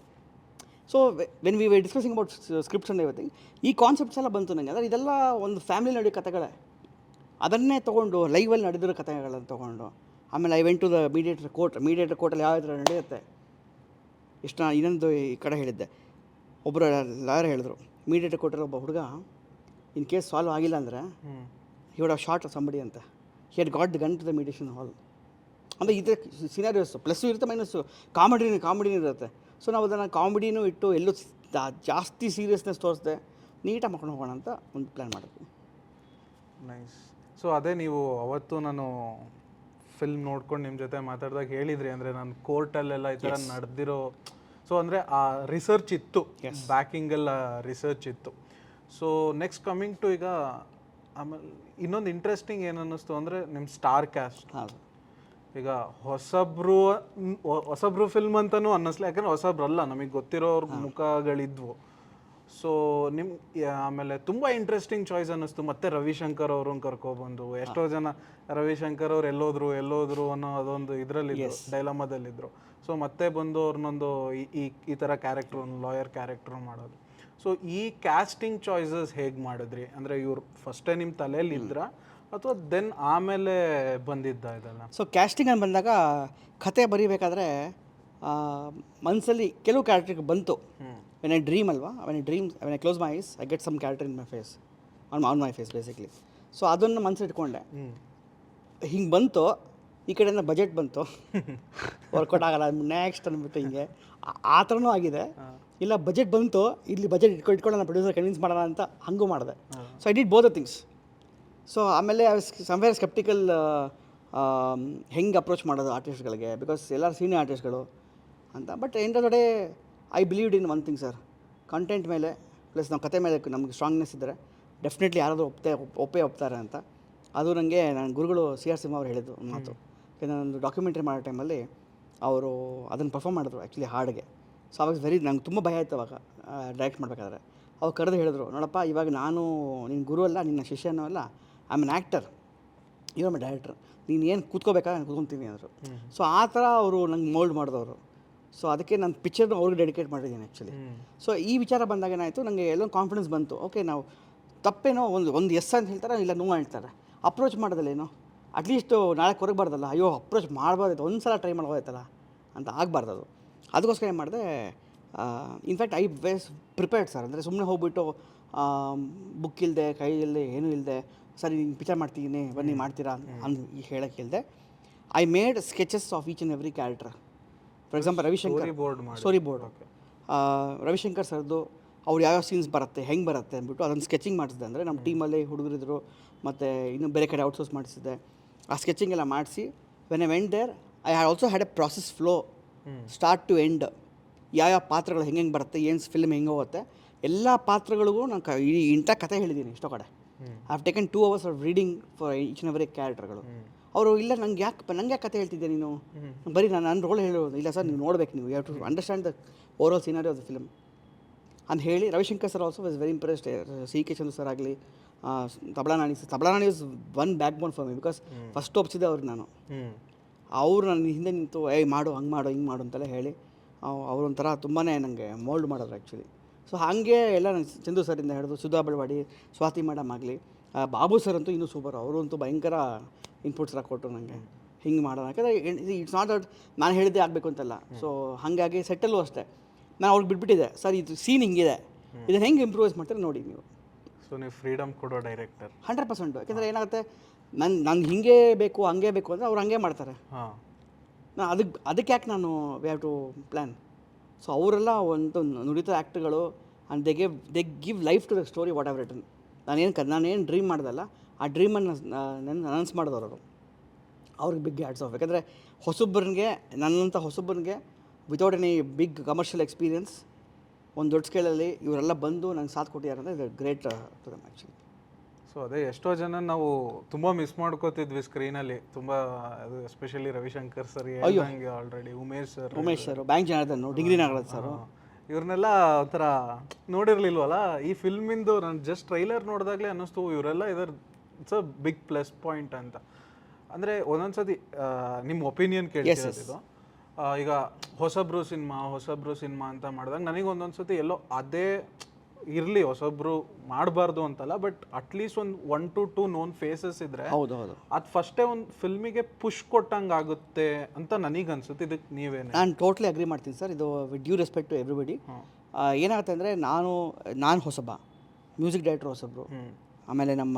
So when we were discussing about scripts and everything, ಈ ಕಾನ್ಸೆಪ್ಟ್ಸ್ ಎಲ್ಲ ಬಂತು ನನಗೆ. ಅಂದರೆ ಇದೆಲ್ಲ ಒಂದು ಫ್ಯಾಮಿಲಿ ನಡೆಯೋ ಕಥೆಗಳೇ, ಅದನ್ನೇ ತೊಗೊಂಡು ಲೈವಲ್ಲಿ ನಡೆದಿರೋ ಕಥೆಗಳನ್ನು ತೊಗೊಂಡು ಆಮೇಲೆ I went to the mediator ಕೋರ್ಟಲ್ಲಿ ಯಾವ ಥರ ನಡೆಯುತ್ತೆ. ಇಷ್ಟು ನಾನು ಇನ್ನೊಂದು ಈ ಕಡೆ ಹೇಳಿದ್ದೆ, ಒಬ್ಬರು ಲಾಯರ್ ಹೇಳಿದ್ರು, ಮೀಡಿಯೇಟರ್ ಕೋರ್ಟಲ್ಲಿ ಒಬ್ಬ ಹುಡುಗ ಇನ್ ಕೇಸ್ ಸಾಲ್ವ್ ಆಗಿಲ್ಲ ಅಂದರೆ he would have shot somebody ಅಂತ. He had got the gun to the meditation hall. ಅಂದರೆ ಇದೇ ಸಿನಾರಿಯೋಸ್ ಪ್ಲಸ್ಸು ಇರುತ್ತೆ, ಮೈನಸ್ಸು, ಕಾಮಿಡಿನೂ ಇರುತ್ತೆ. ಸೊ ನಾವು ಅದನ್ನು ಕಾಮಿಡಿನೂ ಇಟ್ಟು ಎಲ್ಲೂ ಜಾಸ್ತಿ ಸೀರಿಯಸ್ನೆಸ್ ತೋರಿಸ್ದೆ ನೀಟಾಗಿ ಮಾಡ್ಕೊಂಡು ಹೋಗೋಣ ಅಂತ ಒಂದು ಪ್ಲ್ಯಾನ್ ಮಾಡಿದ್ವಿ. ನೈಸ್. ಸೊ ಅದೇ ನೀವು ಅವತ್ತು ನಾನು ಫಿಲ್ಮ್ ನೋಡ್ಕೊಂಡು ನಿಮ್ಮ ಜೊತೆ ಮಾತಾಡಿದಾಗ ಹೇಳಿದ್ರಿ, ಅಂದರೆ ನಾನು ಕೋರ್ಟಲ್ಲೆಲ್ಲ ಈ ಥರ ನಡೆದಿರೋ, ಸೊ ಅಂದರೆ ಆ ರಿಸರ್ಚ್ ಇತ್ತು, ಬ್ಯಾಕಿಂಗೆಲ್ಲ ರಿಸರ್ಚ್ ಇತ್ತು. ಸೊ ನೆಕ್ಸ್ಟ್ ಕಮಿಂಗ್ ಟು ಈಗ ಆಮೇಲೆ ಇನ್ನೊಂದು ಇಂಟ್ರೆಸ್ಟಿಂಗ್ ಏನು ಅನ್ನಿಸ್ತು ಅಂದರೆ ನಿಮ್ಮ ಸ್ಟಾರ್ ಕ್ಯಾಸ್ಟ್. ಈಗ ಹೊಸಬ್ರು ಫಿಲ್ಮ್ ಅಂತಲೂ ಅನ್ನಿಸ್ಲಿ, ಯಾಕಂದರೆ ಹೊಸಬ್ರಲ್ಲ, ನಮಗೆ ಗೊತ್ತಿರೋರ ಮುಖಗಳಿದ್ವು. ಸೊ ಆಮೇಲೆ ತುಂಬ ಇಂಟ್ರೆಸ್ಟಿಂಗ್ ಚಾಯ್ಸ್ ಅನ್ನಿಸ್ತು. ಮತ್ತೆ ರವಿಶಂಕರ್ ಅವ್ರನ್ನ ಕರ್ಕೊಬಂದು, ಎಷ್ಟೋ ಜನ ರವಿಶಂಕರ್ ಅವ್ರು ಎಲ್ಲೋದ್ರು ಅನ್ನೋ ಅದೊಂದು ಇದರಲ್ಲಿದ್ದರು, ಡೈಲಮಾದಲ್ಲಿದ್ದರು. ಸೊ ಮತ್ತೆ ಬಂದು ಅವ್ರನ್ನೊಂದು ಈ ಥರ ಕ್ಯಾರೆಕ್ಟ್ರು, ಲಾಯರ್ ಕ್ಯಾರೆಕ್ಟ್ರು ಮಾಡೋದು. ಸೊ ಈ ಕ್ಯಾಸ್ಟಿಂಗ್ ಚಾಯ್ಸಸ್ ಹೇಗೆ ಮಾಡಿದ್ರಿ? ಅಂದರೆ ಇವ್ರು ಫಸ್ಟೇ ನಿಮ್ಮ ತಲೆಯಲ್ಲಿ ಇದ್ರ ಅಥವಾ ದೆನ್ ಆಮೇಲೆ ಬಂದಿದ್ದ ಇದೆಲ್ಲ? ಸೊ ಕ್ಯಾಸ್ಟಿಂಗ್ ಅಂತ ಬಂದಾಗ ಕತೆ ಬರೀಬೇಕಾದ್ರೆ ಮನಸ್ಸಲ್ಲಿ ಕೆಲವು ಕ್ಯಾರೆಕ್ಟರ್ ಬಂತು. ವೆನ್ ಐ ಡ್ರೀಮ್ ಅಲ್ವಾ, when I close my eyes I get some character in my face, on my face basically. So ಅದನ್ನು ಮನಸ್ಸಲ್ಲಿ ಇಟ್ಕೊಂಡೆ. ಹಿಂಗೆ ಬಂತು, ಈ ಕಡೆಯಿಂದ ಬಜೆಟ್ ಬಂತು, ವರ್ಕೌಟ್ ಆಗಲ್ಲ ನೆಕ್ಸ್ಟ್ ಅಂದ್ಬಿಟ್ಟು ಹಿಂಗೆ ಆ ಥರನೂ ಆಗಿದೆ. ಇಲ್ಲ ಬಜೆಟ್ ಬಂತು, ಇಲ್ಲಿ ಬಜೆಟ್ ಇಟ್ಕೊಳ್ಳೋಣ, ಪ್ರೊಡ್ಯೂಸರ್ ಕನ್ವಿನ್ಸ್ ಮಾಡೋಣ ಅಂತ ಹಂಗೂ ಮಾಡಿದೆ. So I did both the things. So ಆಮೇಲೆ ಸಮ್ವೇರ್ ಸ್ಕೆಪ್ಟಿಕಲ್ ಹೆಂಗೆ ಅಪ್ರೋಚ್ ಮಾಡೋದು ಆರ್ಟಿಸ್ಟ್ಗಳಿಗೆ, ಬಿಕಾಸ್ ಎಲ್ಲರೂ ಸೀನಿಯರ್ ಆರ್ಟಿಸ್ಟ್ಗಳು ಅಂತ. But end of the day I believed in one thing sir, content ಮೇಲೆ ಪ್ಲಸ್ ನಾವು ಕತೆ ಮೇಲೆ ನಮಗೆ ಸ್ಟ್ರಾಂಗ್ನೆಸ್ ಇದ್ದರೆ ಡೆಫಿನೆಟ್ಲಿ ಯಾರಾದರೂ ಒಪ್ತಾರೆ ಅಂತ. ಅದು ನನಗೆ ನನ್ನ ಗುರುಗಳು CR ಸಿಂಹ ಅವ್ರು ಹೇಳಿದ್ದು ಮಾತು. ನಾನೊಂದು ಡಾಕ್ಯುಮೆಂಟ್ರಿ ಮಾಡೋ ಟೈಮಲ್ಲಿ ಅವರು ಅದನ್ನು ಪರ್ಫಾರ್ಮ್ ಮಾಡಿದ್ರು ಆ್ಯಕ್ಚುಲಿ ಹಾಡಿಗೆ. ಸೊ ಅವಾಗ ನಂಗೆ ತುಂಬ ಭಯ ಆಯಿತು ಅವಾಗ ಡೈರೆಕ್ಟ್ ಮಾಡಬೇಕಾದ್ರೆ. ಅವ್ರು ಕರೆದು ಹೇಳಿದ್ರು, ನೋಡಪ್ಪ ಇವಾಗ ನಾನು ನಿನ್ನ ಗುರು ಅಲ್ಲ, ನಿನ್ನ ಶಿಷ್ಯನೂ ಅಲ್ಲ, I am an actor, even director, ನೀನು ಏನು ಕೂತ್ಕೋಬೇಕಾ ನಾನು ಕೂತ್ಕೊತೀನಿ ಅಂದರು. ಸೊ ಆ ಥರ ಅವರು ನಂಗೆ ಮೋಲ್ಡ್ ಮಾಡಿದವರು. ಸೊ ಅದಕ್ಕೆ ನಾನು ಪಿಕ್ಚರ್ನ ಅವ್ರಿಗೆ ಡೆಡಿಕೇಟ್ ಮಾಡಿದ್ದೀನಿ ಆ್ಯಕ್ಚುಲಿ. ಸೊ ಈ ವಿಚಾರ ಬಂದಾಗ ಏನಾಯಿತು, ನನಗೆ ಎಲ್ಲೋ ಕಾನ್ಫಿಡೆನ್ಸ್ ಬಂತು. ಓಕೆ, ನಾವು ತಪ್ಪೇನೋ ಒಂದು ಎಸ್ ಅಂತ ಹೇಳ್ತಾರೆ, ಇಲ್ಲ ನೋ ಹೇಳ್ತಾರೆ, ಅಪ್ರೋಚ್ ಮಾಡೋದಲ್ಲೇನೋ ಅಟ್ಲೀಸ್ಟು ನಾಳೆ ಕೊರಗಬಾರ್ದಲ್ಲ, ಅಯ್ಯೋ ಅಪ್ರೋಚ್ ಮಾಡ್ಬೋದಾಯ್ತು, ಒಂದು ಸಲ ಟ್ರೈ ಮಾಡ್ಬೋದಾಯ್ತಲ್ಲ ಅಂತ ಆಗಬಾರ್ದು. ಅದು ಅದಕ್ಕೋಸ್ಕರ ಏನು ಮಾಡಿದೆ, in fact I was prepared sir. ಅಂದರೆ ಸುಮ್ಮನೆ ಹೋಗ್ಬಿಟ್ಟು ಬುಕ್ ಇಲ್ಲದೆ, ಕೈ ಇಲ್ಲದೆ, ಏನೂ ಇಲ್ಲದೆ, ಸರಿ ನೀನು ಪಿಕ್ಚರ್ ಮಾಡ್ತೀನಿ ಬನ್ನಿ ಮಾಡ್ತೀರಾ ಅಂತ ಹೇಳೋಕ್ಕೆ ಇಲ್ಲದೆ, I made sketches of each and every character. For example story board Ravishankar ಸರ್ದು ಅವ್ರು ಯಾವ್ಯಾವ ಸೀನ್ಸ್ ಬರುತ್ತೆ, ಹೆಂಗೆ ಬರುತ್ತೆ ಅಂದ್ಬಿಟ್ಟು ಅದನ್ನು ಸ್ಕೆಚಿಂಗ್ ಮಾಡಿಸಿದೆ. ಅಂದರೆ ನಮ್ಮ ಟೀಮಲ್ಲಿ ಹುಡುಗರಿದ್ರು, ಮತ್ತು ಇನ್ನೂ ಬೇರೆ ಕಡೆ ಔಟ್ಸೋರ್ಸ್ ಮಾಡಿಸಿದ್ದೆ. ಆ ಸ್ಕೆಚಿಂಗ್ ಎಲ್ಲ ಮಾಡಿಸಿ when I went there I also had a process flow start to end. ಯಾವ್ಯಾವ ಪಾತ್ರಗಳು ಹೆಂಗೆ ಬರುತ್ತೆ, ಏನು ಫಿಲ್ಮ್ ಹೆಂಗೆ ಹೋಗುತ್ತೆ, ಎಲ್ಲ ಪಾತ್ರಗಳಿಗೂ ನಾನು ಇಂಥ ಕತೆ ಹೇಳಿದ್ದೀನಿ ಎಷ್ಟೋ ಕಡೆ. I have taken 2 hours of reading for each and every ಕ್ಯಾರೆಕ್ಟರ್ಗಳು. ಅವರು ಇಲ್ಲ ನಂಗೆ ಯಾಕೆ ಕತೆ ಹೇಳ್ತಿದ್ದೆ ನೀನು, ಬರೀ ನನ್ನ ರೋಲ್ ಹೇಳೋದು ಇಲ್ಲ ಸರ್, ನೀವು ನೋಡ್ಬೇಕು, ನೀವು have to understand the over scenario of the film ಅಂತ ಹೇಳಿ. Ravishankar sir also was very impressed. CK Chandru sir ಆಗಲಿ, Tabla Nani is one backbone for me, because first ಒಪ್ಸಿದ್ದೆ ಅವ್ರಿಗೆ ನಾನು. ಅವರು ನನ್ನ ಹಿಂದೆ ನಿಂತು ಮಾಡು, ಹಂಗೆ ಮಾಡು, ಹಿಂಗೆ ಮಾಡು ಅಂತೆಲ್ಲ ಹೇಳಿ ಅವರೊಂಥರ ತುಂಬಾ ನನಗೆ ಮೋಲ್ಡ್ ಮಾಡೋರು ಆ್ಯಕ್ಚುಲಿ. ಸೊ ಹಾಗೆ ಎಲ್ಲ ನಂಗೆ ಚಂದು ಸರಿಂದ ಹಿಡಿದು ಸುಧಾ ಬೆಳವಾಡಿ, ಸ್ವಾತಿ ಮೇಡಮ್ ಆಗಲಿ, ಬಾಬು ಸರ್ ಅಂತೂ ಇನ್ನೂ ಸೂಪರ್, ಅವರು ಅಂತೂ ಭಯಂಕರ ಇನ್ಪುಟ್ಸ್ ಎಲ್ಲ ಕೊಟ್ಟರು ನನಗೆ ಹಿಂಗೆ ಮಾಡೋಣ. ಯಾಕಂದರೆ ಇಟ್ಸ್ ನಾಟ್ ದಟ್ ನಾನು ಹೇಳಿದ್ದೆ ಆಗಬೇಕು ಅಂತಲ್ಲ. ಸೊ ಹಾಗಾಗಿ ಸೆಟ್ಟಲ್ಲೂ ಅಷ್ಟೇ ನಾನು ಅವ್ರಿಗೆ ಬಿಟ್ಬಿಟ್ಟಿದ್ದೆ, ಸರ್ ಇದು ಸೀನ್ ಹಿಂಗಿದೆ, ಇದನ್ನು ಹೆಂಗೆ ಇಂಪ್ರೂವೈಸ್ ಮಾಡ್ತಾರೆ ನೋಡಿ ನೀವು. ಸೊ ನೀವು ಫ್ರೀಡಮ್ ಕೊಡೋ ಡೈರೆಕ್ಟರ್. 100%. ಯಾಕೆಂದರೆ ಏನಾಗುತ್ತೆ, ನಂಗೆ ಹಿಂಗೆ ಬೇಕು ಹಂಗೆ ಬೇಕು ಅಂದರೆ ಅವ್ರು ಹಂಗೆ ಮಾಡ್ತಾರೆ. ಹಾಂ, ನಾನು ಅದಕ್ಕೆ ಯಾಕೆ ನಾನು we have to plan. So ಅವರೆಲ್ಲ ಒಂದು ನುರಿತ ಆ್ಯಕ್ಟ್ಗಳು and they give life to the story whatever written. ನಾನೇನು ಡ್ರೀಮ್ ಮಾಡ್ದಲ್ಲ ಆ ಡ್ರೀಮನ್ನು ಅನೌನ್ಸ್ ಮಾಡಿದವರು ಅವರು. ಅವ್ರಿಗೆ ಬಿಗ್ ಹ್ಯಾಟ್ಸ್ ಆಫ್. ಯಾಕಂದರೆ ನನ್ನಂಥ ಹೊಸೊಬ್ಬನಿಗೆ without any big commercial experience ಒಂದು ದೊಡ್ಡ ಸ್ಕೇಲಲ್ಲಿ ಇವರೆಲ್ಲ ಬಂದು ನಂಗೆ ಸಾಥ್ ಕೊಟ್ಟಿದ್ದಾರೆ ಅಂದರೆ ಇದು great to them actually. So ಅದೇ ಎಷ್ಟೋ ಜನ ನಾವು ತುಂಬ ಮಿಸ್ ಮಾಡ್ಕೋತಿದ್ವಿ ಸ್ಕ್ರೀನಲ್ಲಿ, ತುಂಬ ಅದು ಎಸ್ಪೆಷಲಿ ರವಿಶಂಕರ್ ಸರ್ ಹೇಳ್ದಂಗೆ already Umesh sir, bank Janardhan, degree Nagaraj sir, ಇವ್ರನ್ನೆಲ್ಲ ಒಂಥರ ನೋಡಿರ್ಲಿಲ್ವಲ್ಲ. ಈ ಫಿಲ್ಮಿಂದು ನಾನು ಜಸ್ಟ್ ಟ್ರೈಲರ್ ನೋಡಿದಾಗಲೇ ಅನ್ನಿಸ್ತು ಇವರೆಲ್ಲ ಇದರ it's a big plus point ಅಂತ. ಅಂದರೆ ಒಂದೊಂದ್ಸತಿ ನಿಮ್ಮ ಒಪಿನಿಯನ್ ಕೇಳ್ತಿರೋದು ಈಗ ಹೊಸಬ್ರು ಸಿನಿಮಾ ಅಂತ ಮಾಡಿದಾಗ ನನಗೆ ಒಂದೊಂದ್ಸತಿ ಎಲ್ಲೋ ಅದೇ ಇರಲಿ, ಹೊಸೊಬ್ರು ಮಾಡಬಾರ್ದು ಅಂತಲ್ಲ, ಬಟ್ ಅಟ್ಲೀಸ್ಟ್ ಒಂದು 1 to 2 ನೋನ್ ಫೇಸಸ್ ಇದ್ರೆ ಹೌದು ಅದು ಫಸ್ಟೇ ಒಂದು ಫಿಲ್ಮಿಗೆ ಪುಷ್ ಕೊಟ್ಟಂಗೆ ಆಗುತ್ತೆ ಅಂತ ನನಗೆ ಅನ್ಸುತ್ತೆ. ಇದಕ್ಕೆ ನೀವೇನು? ನಾನು ಟೋಟ್ಲಿ ಅಗ್ರಿ ಮಾಡ್ತೀನಿ ಸರ್. ಇದು with due respect to everybody. ಏನಾಗುತ್ತೆ ಅಂದರೆ ನಾನು ಹೊಸಬ, ಮ್ಯೂಸಿಕ್ ಡೈರೆಕ್ಟರ್ ಹೊಸಬ್ರು, ಆಮೇಲೆ ನಮ್ಮ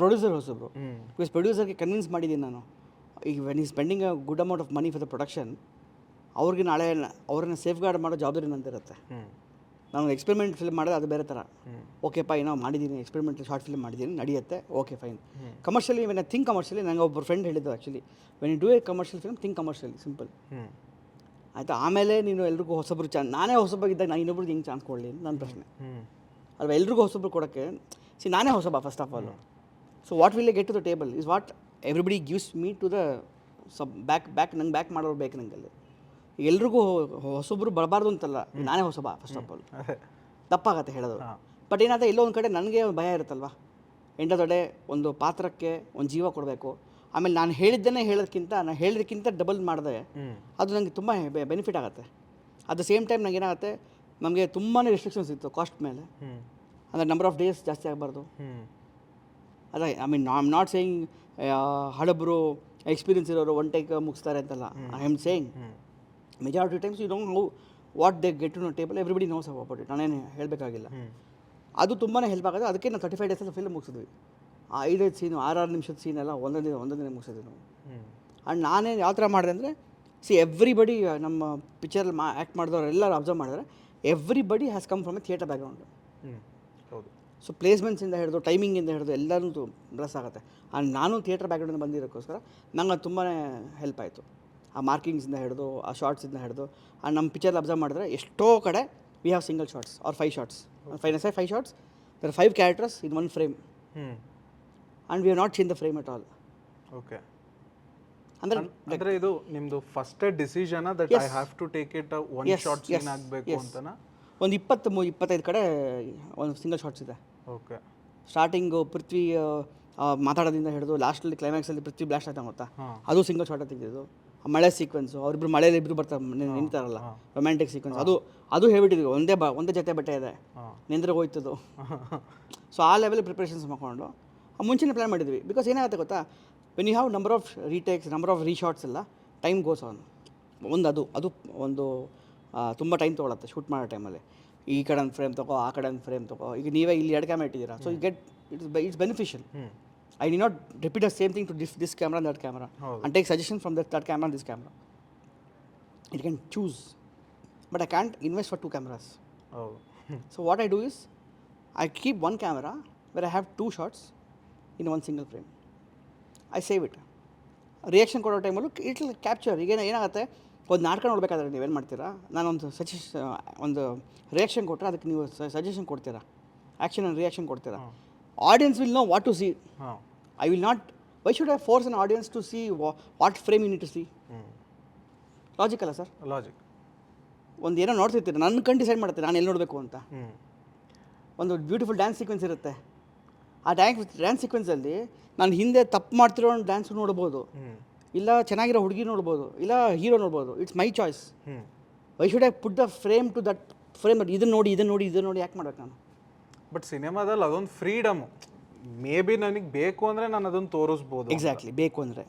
ಪ್ರೊಡ್ಯೂಸರ್ ಹೊಸಬ್ರು. ಬಿಕಾಸ್ ಪ್ರೊಡ್ಯೂಸರ್ಗೆ ಕನ್ವಿನ್ಸ್ ಮಾಡಿದ್ದೀನಿ ನಾನು, ಈಗ when he spending a good amount of money for the production, ಅವ್ರಿಗೆ ನಾಳೆ ಅವ್ರನ್ನ ಸೇಫ್ ಗಾರ್ಡ್ ಮಾಡೋ ಜವಾಬ್ದಾರಿ ನಂದಿರುತ್ತೆ. ನಾನು ಎಕ್ಸ್ಪೆರಿಮೆಂಟ್ ಫಿಲ್ಮ್ ಮಾಡಿದ್ರೆ ಅದು ಬೇರೆ ಥರ. ಓಕೆಪ್ಪ ಏನೋ ಮಾಡಿದ್ದೀನಿ, ಎಕ್ಸ್ಪೆರಿಮೆಂಟಲ್ ಶಾರ್ಟ್ ಫಿಲ್ಮ್ ಮಾಡಿದ್ದೀನಿ, ನಡೆಯುತ್ತೆ, okay fine. Commercially when I think commercially, ನನಗೆ ಒಬ್ಬರು ಫ್ರೆಂಡ್ ಹೇಳಿದ್ದು actually, when you do a commercial film think commercially, simple ಆಯಿತಾ. ಆಮೇಲೆ ನೀನು ಎಲ್ರಿಗೂ ಹೊಸಬ್ರು ನಾನೇ ಹೊಸಬಾಗಿದ್ದಾಗ ನಾನು ಇನ್ನೊಬ್ರಿಗೆ ಹೆಂಗೆ ಚಾನ್ಸ್ ಕೊಡಲಿ ನನ್ನ ಪ್ರಶ್ನೆ ಅಲ್ವಾ. ಎಲ್ರಿಗೂ ಹೊಸಬ್ರು ಕೊಡೋಕ್ಕೆ ನಾನೇ ಹೊಸಬ first of all. So what will I get to the table is what everybody gives me to the ನಂಗೆ ಬ್ಯಾಕ್ ಮಾಡೋರು ಬೇಕು ನಂಗಲ್ಲಿ. ಎಲ್ರಿಗೂ ಹೊಸೊಬ್ರು ಬರಬಾರ್ದು ಅಂತಲ್ಲ, ನಾನೇ ಹೊಸಬ ಫಸ್ಟ್ ಆಫ್ ಆಲ್, ತಪ್ಪಾಗತ್ತೆ ಹೇಳೋದು. ಬಟ್ ಏನಾದ್ರೆ ಎಲ್ಲೋ ಒಂದು ಕಡೆ ನನಗೆ ಭಯ ಇರುತ್ತಲ್ವ, ಎಂಡ ದೊಡ್ಡೆ ಒಂದು ಪಾತ್ರಕ್ಕೆ ಒಂದು ಜೀವ ಕೊಡಬೇಕು. ಆಮೇಲೆ ನಾನು ಹೇಳಿದ್ದಕ್ಕಿಂತ ಡಬಲ್ ಮಾಡಿದೆ, ಅದು ನನಗೆ ತುಂಬ ಬೆನಿಫಿಟ್ ಆಗುತ್ತೆ. ಅಟ್ ದ ಸೇಮ್ ಟೈಮ್ ನಂಗೆ ಏನಾಗುತ್ತೆ, ನಮಗೆ ತುಂಬಾ ರೆಸ್ಟ್ರಿಕ್ಷನ್ಸ್ ಇತ್ತು ಕಾಸ್ಟ್ ಮೇಲೆ. ಅಂದರೆ ನಂಬರ್ ಆಫ್ ಡೇಸ್ ಜಾಸ್ತಿ ಆಗಬಾರ್ದು. ಅದೇ I mean I am not saying ಹಳಬ್ರು ಎಕ್ಸ್ಪೀರಿಯನ್ಸ್ ಇರೋರು ಒನ್ ಟೇಕ್ ಮುಗಿಸ್ತಾರೆ ಅಂತಲ್ಲ. I am saying majority times you don't know what they get to know table, everybody knows about it. ನಾನೇನು ಹೇಳಬೇಕಾಗಿಲ್ಲ. ಅದು ತುಂಬಾ ಹೆಲ್ಪ್ ಆಗೋದು. ಅದಕ್ಕೆ ನಾವು 35 ಡೇಸಲ್ಲಿ ಫಿಲ್ಮ್ ಮುಗಿಸಿದ್ವಿ. ಆ 5 ಸೀನು 6 ನಿಮಿಷದ ಸೀನೆಲ್ಲ ಒಂದೊಂದೇ ಮುಗಿಸಿದ್ವಿ ನಾವು. ಆ್ಯಂಡ್ ನಾನೇ ಯಾವ ಥರ ಮಾಡಿದೆ ಅಂದರೆ, ಎವ್ರಿಬಡಿ ನಮ್ಮ ಪಿಕ್ಚರಲ್ಲಿ ಆ್ಯಕ್ಟ್ ಮಾಡಿದವರೆಲ್ಲರೂ ಅಬ್ಸರ್ವ್ ಮಾಡಿದ್ರೆ everybody has come from A theatre background. ಹೌದು. ಸೊ ಪ್ಲೇಸ್ಮೆಂಟ್ಸಿಂದ ಹಿಡಿದು ಟೈಮಿಂಗಿಂದ ಹಿಡಿದು ಎಲ್ಲರೂ ಬ್ಲಸ್ ಆಗುತ್ತೆ. ಆ್ಯಂಡ್ ನಾನು ಥಿಯೇಟರ್ ಬ್ಯಾಕ್ಗ್ರೌಂಡಿಂದ ಬಂದಿರೋಕ್ಕೋಸ್ಕರ ನಂಗೆ ತುಂಬಾ ಹೆಲ್ಪ್ ಆಯಿತು. ಆ ಮಾರ್ಕಿಂಗ್ಸಿಂದ ಹಿಡಿದು ಆ ಶಾರ್ಟ್ಸಿಂದ ಹಿಡಿದು. ಆ್ಯಂಡ್ ನಮ್ಮ ಪಿಕ್ಚರ್ ಅಬ್ಸರ್ವ್ ಮಾಡಿದ್ರೆ ಎಷ್ಟೋ ಕಡೆ we have single shots or 5 shots. 5 shots, there are 5 characters in 1 frame. And we have not change the frame at all. Okay. ಅಂದರೆ ಇದು ನಿಮ್ಮದು first decision that I have to take it one shot scene ಆಗಬೇಕು ಅಂತನಾ? ಒಂದು 25 ಕಡೆ ಒಂದು single shots ಇದೆ. Okay. Starting Prithvi ಮಾತಾಡೋದ್ರಿಂದ ಹಿಡಿದು ಲಾಸ್ಟಲ್ಲಿ ಕ್ಲೈಮ್ಯಾಕ್ಸಲ್ಲಿ ಪೃಥ್ವಿ ಬ್ಲಾಸ್ಟ್ ಆಯ್ತಾ ಗೊತ್ತಾ, ಅದು ಸಿಂಗಲ್ ಶಾರ್ಟ್ ತೆಗೆದಿದ್ದು. ಮಳೆ ಸೀಕ್ವೆನ್ಸು, ಅವರಿಬ್ರು ಮಳೆಯಲ್ಲಿ ಇಬ್ಬರು ಬರ್ತಾರೆ ನಿಂತಾರಲ್ಲ, ರೊಮ್ಯಾಂಟಿಕ್ ಸೀಕ್ವೆನ್ಸ್, ಅದು ಹೇಳ್ಬಿಟ್ಟಿದ್ವಿ. ಒಂದೇ ಜೊತೆ ಬಟ್ಟೆ ಇದೆ, ನಿಂದ್ರೆ ಹೋಯ್ತದು. ಸೊ ಆ ಲೆವೆಲ್ ಪ್ರಿಪ್ರೇಷನ್ಸ್ ಮಾಡ್ಕೊಂಡು ಮುಂಚೆನೇ ಪ್ಲ್ಯಾನ್ ಮಾಡಿದ್ವಿ. ಬಿಕಾಸ್ ಏನಾಗುತ್ತೆ ಗೊತ್ತಾ, when you have number of retakes, number of reshoots ಎಲ್ಲ, ಟೈಮ್ ಗೋಸ್ ಆನ್. ಅದು ಒಂದು ತುಂಬ ಟೈಮ್ ತೊಗೊಳತ್ತೆ ಶೂಟ್ ಮಾಡೋ ಟೈಮಲ್ಲಿ. ಈ ಕಡೆ ಒಂದು ಫ್ರೇಮ್ ತೊಗೋ, ಆ ಕಡೆ ಒಂದು ಫ್ರೇಮ್ ತೊಗೋ. ಈಗ ನೀವೇ ಇಲ್ಲಿ 2 ಕ್ಯಾಮ್ರಾ ಇಟ್ಟಿದ್ದೀರಾ, so you get it's beneficial. I need not repeat the same thing to this camera and that camera, and take suggestions from that camera and this camera. You can choose, but I can't invest for 2 cameras. Oh. So what I do is, I keep 1 camera where I have 2 shots in 1 single frame. I save it. Reaction ಕೊಡೋ ಟೈಮಲ್ಲೂ it will capture. ಈಗ ಏನಾಗುತ್ತೆ, ಒಂದು ನಾಟಕ ನೋಡಬೇಕಾದ್ರೆ ನೀವೇನು ಮಾಡ್ತೀರಾ, ನಾನೊಂದು ಒಂದು ರಿಯಾಕ್ಷನ್ ಕೊಟ್ಟರೆ ಅದಕ್ಕೆ ನೀವು ಸಜೆಷನ್ ಕೊಡ್ತೀರಾ, ಆ್ಯಕ್ಷನ್ ಆ್ಯಂಡ್ ರಿಯಾಕ್ಷನ್ ಕೊಡ್ತೀರಾ. Audience will know what to see. I will not. Why should I force an audience to see what frame you need to see? Logic ಅಲ್ಲ ಸರ್? ಲಾಜಿಕ್. ಒಂದು ಏನೋ ನೋಡ್ತಿರ್ತೀರ, ನನ್ನ ಕಣ್ಣು ಡಿಸೈಡ್ ಮಾಡುತ್ತೆ ನಾನು ಎಲ್ಲಿ ನೋಡಬೇಕು ಅಂತ. ಒಂದು ಬ್ಯೂಟಿಫುಲ್ ಡ್ಯಾನ್ಸ್ ಸೀಕ್ವೆನ್ಸ್ ಇರುತ್ತೆ. ಆ ಡ್ಯಾನ್ಸ್ ಸೀಕ್ವೆನ್ಸಲ್ಲಿ ನಾನು ಹಿಂದೆ ತಪ್ಪು ಮಾಡ್ತಿರೋ ಡ್ಯಾನ್ಸ್ ನೋಡ್ಬೋದು, ಇಲ್ಲ ಚೆನ್ನಾಗಿರೋ ಹುಡುಗಿ ನೋಡ್ಬೋದು, ಇಲ್ಲ ಹೀರೋ ನೋಡ್ಬೋದು. It's my choice. Why should I put the frame to that frame? ಇದನ್ನು ನೋಡಿ ಯಾಕೆ ಮಾಡ್ಬೇಕು ನಾನು? ಬಟ್ ಸಿನಿಮಾದಲ್ಲಿ ಅದೊಂದು ಫ್ರೀಡಮು. ಮೇ ಬಿ ನನಗೆ ಬೇಕು ಅಂದರೆ ನಾನು ಅದನ್ನು ತೋರಿಸ್ಬೋದು. ಎಕ್ಸಾಕ್ಟ್ಲಿ. ಬೇಕು ಅಂದರೆ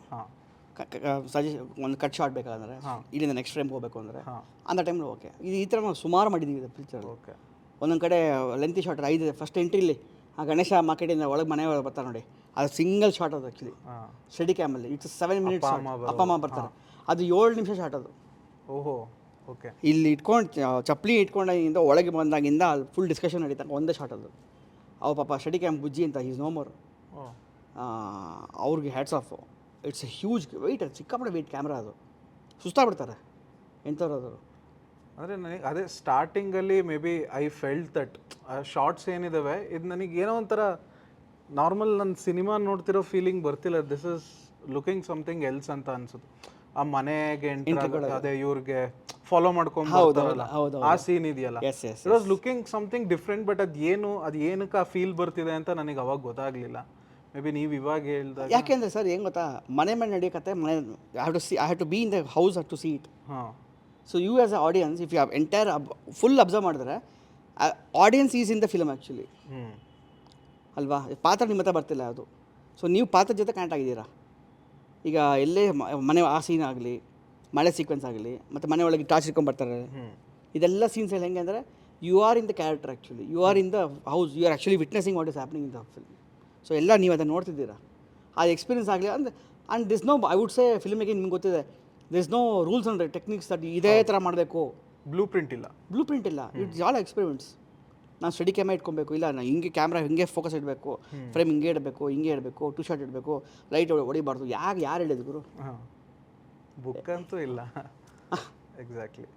ಒಂದು ಕಟ್ ಶಾರ್ಟ್ ಬೇಕಾದ್ರೆ, ಇಲ್ಲಿಂದ ನೆಕ್ಸ್ಟ್ ಫ್ರೇಮ್ ಹೋಗಬೇಕು ಅಂದರೆ ಅಂಥ ಟೈಮಲ್ಲಿ ಓಕೆ. ಈ ಥರ ನಾವು ಸುಮಾರು ಮಾಡಿದ್ದೀವಿ ಪಿಕ್ಚರ್. ಓಕೆ. ಒಂದೊಂದು ಕಡೆ ಲೆಂತಿ ಶಾರ್ಟ್ 5 ಫಸ್ಟ್ ಎಂಟ್ರಿಲಿ ಆ ಗಣೇಶ ಮಾರ್ಕೆಟಿಂದ ಒಳಗೆ ಮನೆ ಒಳಗೆ ಬರ್ತಾರೆ ನೋಡಿ, ಅದು ಸಿಂಗಲ್ ಶಾಟ್ ಅದು ಆ್ಯಕ್ಚುಲಿ ಹಾಂ. ಸ್ಟಡಿ ಕ್ಯಾಮಲ್ಲಿ. It's 7 minutes. ಅಪ್ಪ ಅಮ್ಮ ಬರ್ತಾರೆ, ಅದು 7 ನಿಮಿಷ ಶಾಟ್ ಅದು. ಓಹೋ, ಓಕೆ. ಇಲ್ಲಿ ಇಟ್ಕೊಂಡು ಚಪ್ಪಲಿ ಇಟ್ಕೊಂಡಾಗಿಂದ ಒಳಗೆ ಬಂದಾಗಿಂದ ಅಲ್ಲಿ ಫುಲ್ ಡಿಸ್ಕಷನ್ ನಡೀತಂಗೆ ಒಂದೇ ಶಾಟ್ ಅದು. ಅವ ಪಾಪ ಸ್ಟಡಿ ಕ್ಯಾಮ್ ಬುಜ್ಜಿ ಅಂತ, ಈಸ್ ನೋ ಮೋರ್. ಓ, ಅವ್ರಿಗೆ hats off. It's a huge weight, ಅದು ಸಿಕ್ಕಾಪಟ್ಟೆ ವೆಯ್ಟ್ ಕ್ಯಾಮ್ರಾ ಅದು. ಸುಸ್ತಾಗ್ಬಿಡ್ತಾರೆ ಎಂಥವ್ರು. ಅಂದರೆ ನನಗೆ ಅದೇ ಸ್ಟಾರ್ಟಿಂಗಲ್ಲಿ may be I felt that shots ಏನಿದ್ದಾವೆ ಇದು ನನಗೆ ಏನೋ ಒಂಥರ ನಾರ್ಮಲ್ ನನ್ನ ಸಿನಿಮಾ ನೋಡ್ತಿರೋ ಫೀಲಿಂಗ್ ಬರ್ತಿಲ್ಲ. This is looking something else ಅಂತ ಅನ್ಸುತ್ತೆ. ಆ ಮನೆಗೆ ಎಂಟರ್ ಅದೇ ಇವ್ರಿಗೆ ಫಾಲೋ ಮಾಡ್ಕೊಂಡ್ಬರ್ತಾರಲ್ಲ ಆ ಸೀನ್ ಇದೆಯಲ್ಲ, it was looking something different. But ಅದು ಏನಕ್ಕೆ ಆ ಫೀಲ್ ಬರ್ತಿದೆ ಅಂತ ನನಗೆ ಅವಾಗ ಗೊತ್ತಾಗಲಿಲ್ಲ. ಮೇ ಬಿ ನೀವು ಇವಾಗ ಹೇಳ್ದಾಗ. ಯಾಕೆಂದರೆ ಸರ್ ಏನು ಗೊತ್ತಾ, ಮನೆ ಮೇಲೆ ನಡೆಯೋಕತ್ತೆ, ಮನೆ I have to be in the house to see it. ಹಾಂ. So you as a audience if you have entire full observe ಮಾಡಿದ್ರೆ audience is in the film actually ಅಲ್ವಾ. ಪಾತ್ರ ನಿಮ್ಮ ಹತ್ರ ಬರ್ತಿಲ್ಲ ಅದು. ಸೊ ನೀವು ಪಾತ್ರದ ಜೊತೆ ಕನೆಕ್ಟ್ ಆಗಿದ್ದೀರಾ. ಈಗ ಎಲ್ಲೇ ಮನೆ ಆ ಸೀನ್ ಆಗಲಿ, ಮಳೆ ಸೀಕ್ವೆನ್ಸ್ ಆಗಲಿ, ಮತ್ತು ಮನೆ ಒಳಗೆ ಟಾರ್ಚ್ ಇಟ್ಕೊಂಡು ಬರ್ತಾರೆ, ಇದೆಲ್ಲ ಸೀನ್ಸ್ ಎಲ್ಲ ಹೆಂಗೆ ಅಂದರೆ you are in the character actually, you are in the house, you are actually witnessing what is happening in the film. So ಎಲ್ಲ ನೀವು ಅದನ್ನು ನೋಡ್ತಿದ್ದೀರಾ. ಆ ಎಕ್ಸ್ಪೀರಿಯನ್ಸ್ ಆಗಲಿ ಅಂದರೆ. And this no, I would say film making ನಿಮ್ಗೆ ಗೊತ್ತಿದೆ, this no rules and techniques that ಇದೇ ಥರ ಮಾಡಬೇಕು, ಬ್ಲೂ ಪ್ರಿಂಟ್ ಇಲ್ಲ. It's all experiments. ನಾನು ಸ್ಟಡಿ ಕ್ಯಾಮ್ರಾ ಇಟ್ಕೊಬೇಕು, ಇಲ್ಲ ನಾನು ಹಿಂಗೆ ಕ್ಯಾಮ್ರಾ ಹಿಂಗೆ ಫೋಕಸ್ ಇಡಬೇಕು, ಫ್ರೇಮ್ ಹಿಂಗೆ ಇಡಬೇಕು, ಹಿಂಗೆ ಇಡಬೇಕು, 2 ಶಾಟ್ ಇಡಬೇಕು, ಲೈಟ್ ಹೊಡಿಬಾರ್ದು, ಯಾರು ಹೇಳಿದ್ರು ಗುರು? ಹಾಂ, ಬುಕ್ ಅಂತೂ ಇಲ್ಲ. ಎಕ್ಸಾಕ್ಟ್ಲಿ.